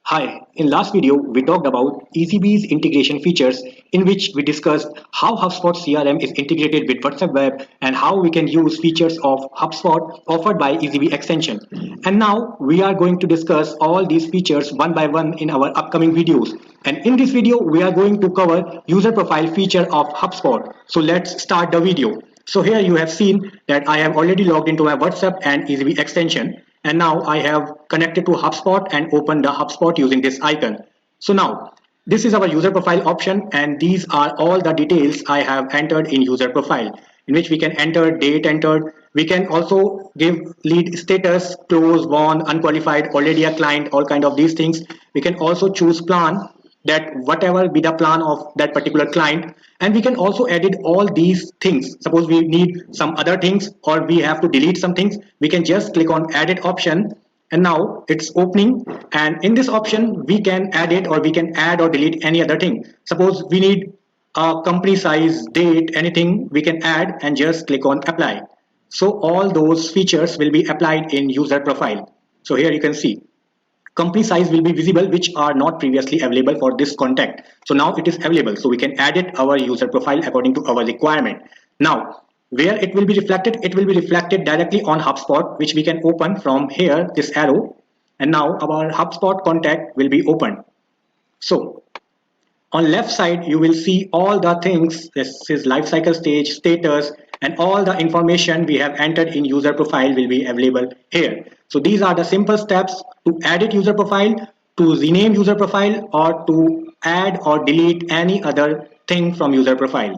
Hi, in last video we talked about Eazybe's integration features in which we discussed how HubSpot CRM is integrated with WhatsApp Web and how we can use features of HubSpot offered by Eazybe Extension. And now we are going to discuss all these features one by one in our upcoming videos. And in this video we are going to cover user profile feature of HubSpot. So let's start the video. So here you have seen that I have already logged into my WhatsApp and Eazybe extension. And now I have connected to HubSpot and opened the HubSpot using this icon. So now this is our user profile option, and these are all the details I have entered in user profile, in which we can enter date entered. We can also give lead status, close, won, unqualified, already a client, all kind of these things. We can also choose plan, that whatever be the plan of that particular client, and we can also edit all these things. Suppose we need some other things or we have to delete some things, we can just click on edit option, and now it's opening, and in this option we can edit or we can add or delete any other thing. Suppose we need a company size, date, anything we can add and just click on apply. So all those features will be applied in user profile. So here you can see company size will be visible, which are not previously available for this contact. So now it is available, so we can edit our user profile according to our requirement. Now where it will be reflected, it will be reflected directly on HubSpot, which we can open from here, this arrow, and now our HubSpot contact will be opened. So on left side you will see all the things. This is life cycle stage, status, and all the information we have entered in user profile will be available here. So these are the simple steps to edit user profile, to rename user profile, or to add or delete any other thing from user profile.